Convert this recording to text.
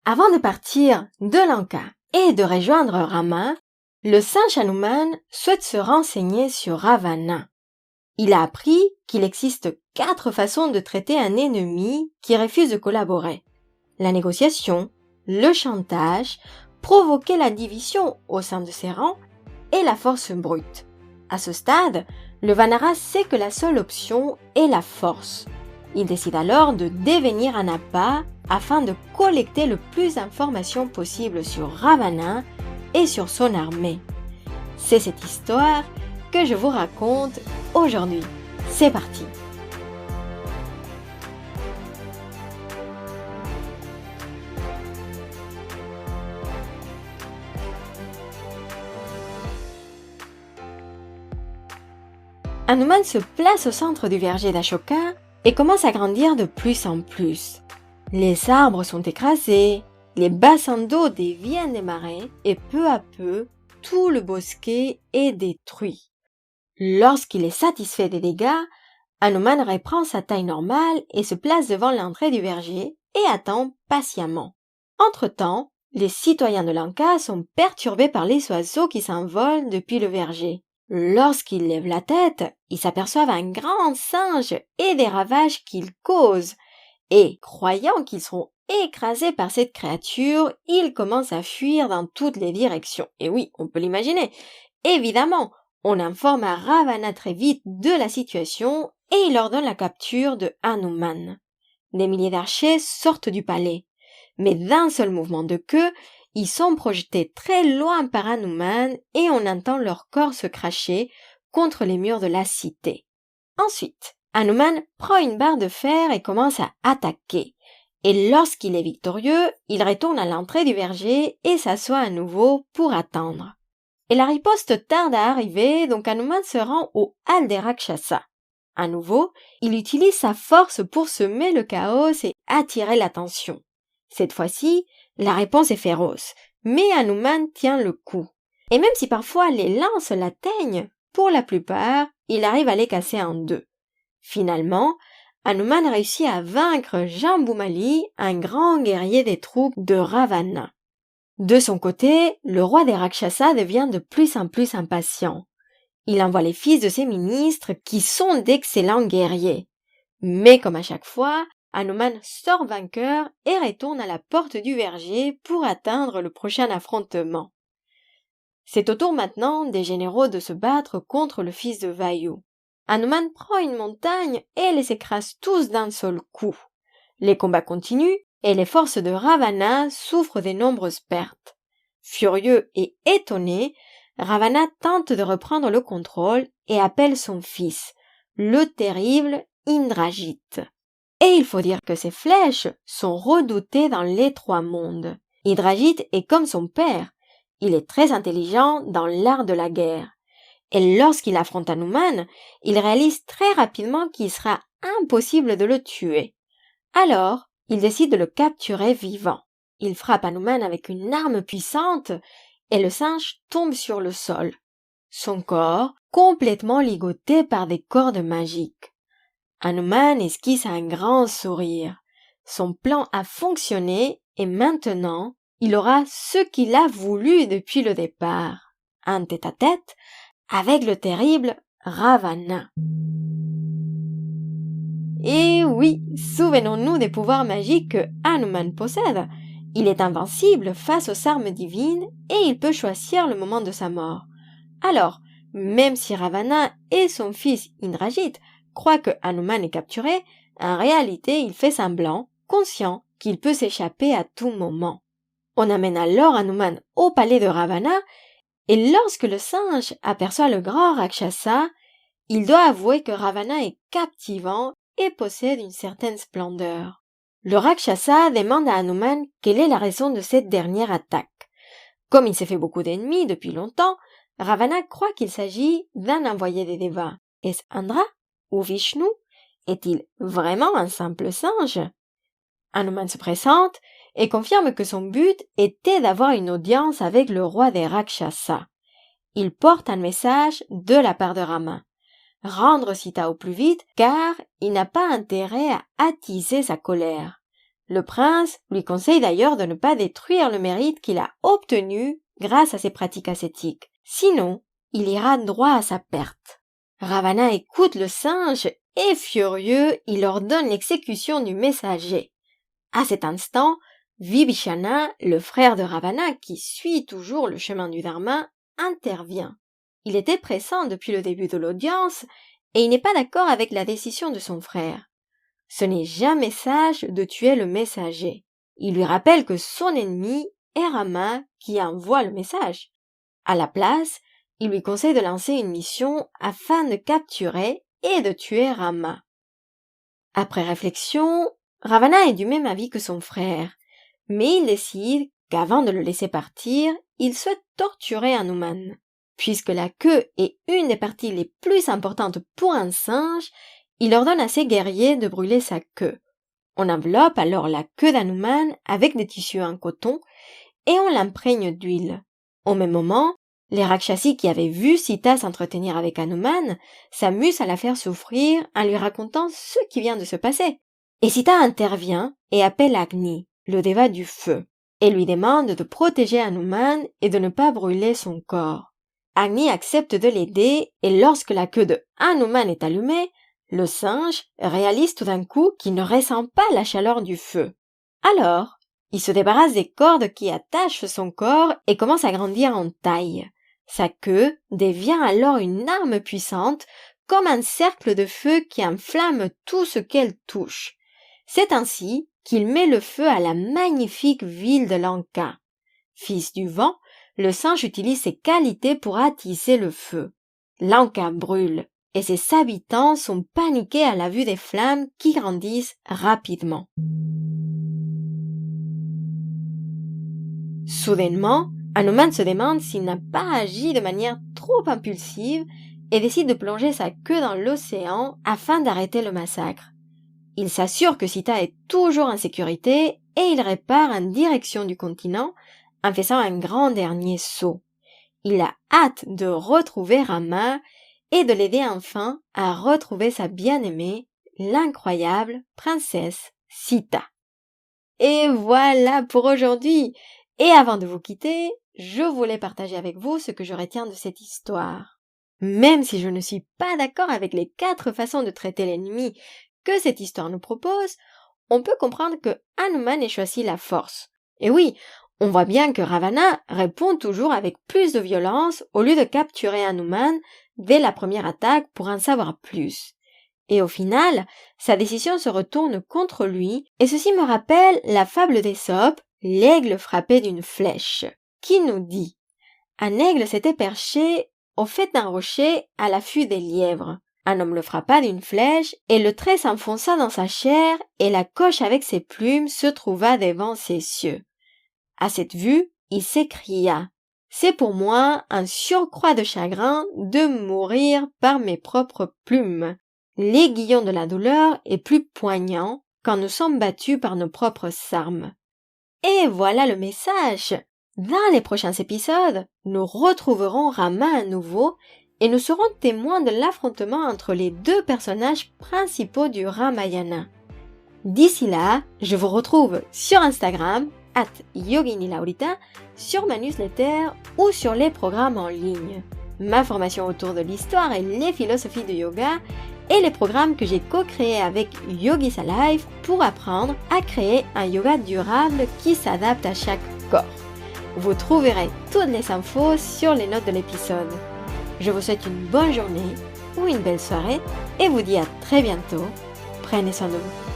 Avant de partir de Lanka et de rejoindre Rama, le singe Hanuman souhaite se renseigner sur Ravana. Il a appris qu'il existe 4 façons de traiter un ennemi qui refuse de collaborer. La négociation, le chantage, provoquer la division au sein de ses rangs et la force brute. À ce stade, le Vanara sait que la seule option est la force. Il décide alors de devenir un appât afin de collecter le plus d'informations possible sur Ravana et sur son armée. C'est cette histoire que je vous raconte aujourd'hui. C'est parti! Hanuman se place au centre du verger d'Ashoka et commence à grandir de plus en plus. Les arbres sont écrasés, les bassins d'eau deviennent des marais et peu à peu, tout le bosquet est détruit. Lorsqu'il est satisfait des dégâts, Hanuman reprend sa taille normale et se place devant l'entrée du verger et attend patiemment. Entre-temps, les citoyens de Lanka sont perturbés par les oiseaux qui s'envolent depuis le verger. Lorsqu'ils lèvent la tête, ils s'aperçoivent un grand singe et des ravages qu'il cause. Et, croyant qu'ils seront écrasés par cette créature, ils commencent à fuir dans toutes les directions. Et oui, on peut l'imaginer. Évidemment, on informe à Ravana très vite de la situation et il ordonne la capture de Hanuman. Des milliers d'archers sortent du palais. Mais d'un seul mouvement de queue, ils sont projetés très loin par Hanuman et on entend leur corps se cracher contre les murs de la cité. Ensuite, Hanuman prend une barre de fer et commence à attaquer. Et lorsqu'il est victorieux, il retourne à l'entrée du verger et s'assoit à nouveau pour attendre. Et la riposte tarde à arriver, donc Hanuman se rend au hall des Rakshasa. À nouveau, il utilise sa force pour semer le chaos et attirer l'attention. Cette fois-ci, la réponse est féroce, mais Hanuman tient le coup. Et même si parfois les lances l'atteignent, pour la plupart, il arrive à les casser en deux. Finalement, Hanuman réussit à vaincre Jambumali, un grand guerrier des troupes de Ravana. De son côté, le roi des Rakshasa devient de plus en plus impatient. Il envoie les fils de ses ministres qui sont d'excellents guerriers. Mais comme à chaque fois, Hanuman sort vainqueur et retourne à la porte du verger pour atteindre le prochain affrontement. C'est au tour maintenant des généraux de se battre contre le fils de Vayu. Hanuman prend une montagne et les écrase tous d'un seul coup. Les combats continuent et les forces de Ravana souffrent de nombreuses pertes. Furieux et étonné, Ravana tente de reprendre le contrôle et appelle son fils, le terrible Indrajit. Et il faut dire que ses flèches sont redoutées dans les 3 mondes. Indrajit est comme son père. Il est très intelligent dans l'art de la guerre. Et lorsqu'il affronte Hanuman, il réalise très rapidement qu'il sera impossible de le tuer. Alors, il décide de le capturer vivant. Il frappe Hanuman avec une arme puissante et le singe tombe sur le sol. Son corps complètement ligoté par des cordes magiques. Hanuman esquisse un grand sourire. Son plan a fonctionné et maintenant, il aura ce qu'il a voulu depuis le départ. Un tête-à-tête avec le terrible Ravana. Et oui, souvenons-nous des pouvoirs magiques que Hanuman possède. Il est invincible face aux armes divines et il peut choisir le moment de sa mort. Alors, même si Ravana et son fils Indrajit croient que Hanuman est capturé, en réalité il fait semblant, conscient qu'il peut s'échapper à tout moment. On amène alors Hanuman au palais de Ravana et lorsque le singe aperçoit le grand Rakshasa, il doit avouer que Ravana est captivant et possède une certaine splendeur. Le Rakshasa demande à Hanuman quelle est la raison de cette dernière attaque. Comme il s'est fait beaucoup d'ennemis depuis longtemps, Ravana croit qu'il s'agit d'un envoyé des Devas. Est-ce Indra ou Vishnu? Est-il vraiment un simple singe? Hanuman se présente et confirme que son but était d'avoir une audience avec le roi des Rakshasa. Il porte un message de la part de Rama. Rendre Sita au plus vite car il n'a pas intérêt à attiser sa colère. Le prince lui conseille d'ailleurs de ne pas détruire le mérite qu'il a obtenu grâce à ses pratiques ascétiques. Sinon, il ira droit à sa perte. Ravana écoute le singe et furieux, il ordonne l'exécution du messager. À cet instant, Vibhishana, le frère de Ravana qui suit toujours le chemin du Dharma, intervient. Il était pressant depuis le début de l'audience et il n'est pas d'accord avec la décision de son frère. Ce n'est jamais sage de tuer le messager. Il lui rappelle que son ennemi est Rama qui envoie le message. À la place, il lui conseille de lancer une mission afin de capturer et de tuer Rama. Après réflexion, Ravana est du même avis que son frère, mais il décide qu'avant de le laisser partir, il souhaite torturer Hanuman. Puisque la queue est une des parties les plus importantes pour un singe, il ordonne à ses guerriers de brûler sa queue. On enveloppe alors la queue d'Hanuman avec des tissus en coton et on l'imprègne d'huile. Au même moment, les Rakshasi qui avaient vu Sita s'entretenir avec Hanuman s'amusent à la faire souffrir en lui racontant ce qui vient de se passer. Et Sita intervient et appelle Agni, le déva du feu, et lui demande de protéger Hanuman et de ne pas brûler son corps. Agni accepte de l'aider et lorsque la queue de Hanuman est allumée, le singe réalise tout d'un coup qu'il ne ressent pas la chaleur du feu. Alors, il se débarrasse des cordes qui attachent son corps et commence à grandir en taille. Sa queue devient alors une arme puissante, comme un cercle de feu qui enflamme tout ce qu'elle touche. C'est ainsi qu'il met le feu à la magnifique ville de Lanka. Fils du vent, le singe utilise ses qualités pour attiser le feu. Lanka brûle et ses habitants sont paniqués à la vue des flammes qui grandissent rapidement. Soudainement, Hanuman se demande s'il n'a pas agi de manière trop impulsive et décide de plonger sa queue dans l'océan afin d'arrêter le massacre. Il s'assure que Sita est toujours en sécurité et il repart en direction du continent en faisant un grand dernier saut. Il a hâte de retrouver Rama et de l'aider enfin à retrouver sa bien-aimée, l'incroyable princesse Sita. Et voilà pour aujourd'hui. Et avant de vous quitter, je voulais partager avec vous ce que je retiens de cette histoire. Même si je ne suis pas d'accord avec les 4 façons de traiter l'ennemi que cette histoire nous propose, on peut comprendre que Hanuman ait choisi la force. Et oui, on voit bien que Ravana répond toujours avec plus de violence au lieu de capturer Hanuman dès la première attaque pour en savoir plus. Et au final, sa décision se retourne contre lui, et ceci me rappelle la fable d'Ésope, l'aigle frappé d'une flèche, qui nous dit « Un aigle s'était perché au fait d'un rocher à l'affût des lièvres. Un homme le frappa d'une flèche, et le trait s'enfonça dans sa chair, et la coche avec ses plumes se trouva devant ses cieux. À cette vue, il s'écria « C'est pour moi un surcroît de chagrin de mourir par mes propres plumes. L'aiguillon de la douleur est plus poignant quand nous sommes battus par nos propres armes. » Et voilà le message. Dans les prochains épisodes, nous retrouverons Rama à nouveau et nous serons témoins de l'affrontement entre les 2 personnages principaux du Ramayana. D'ici là, je vous retrouve sur Instagram, @yoginilaurita, sur ma newsletter ou sur les programmes en ligne. Ma formation autour de l'histoire et les philosophies de yoga et les programmes que j'ai co-créés avec Yogis Alive pour apprendre à créer un yoga durable qui s'adapte à chaque corps. Vous trouverez toutes les infos sur les notes de l'épisode. Je vous souhaite une bonne journée ou une belle soirée et vous dis à très bientôt. Prenez soin de vous.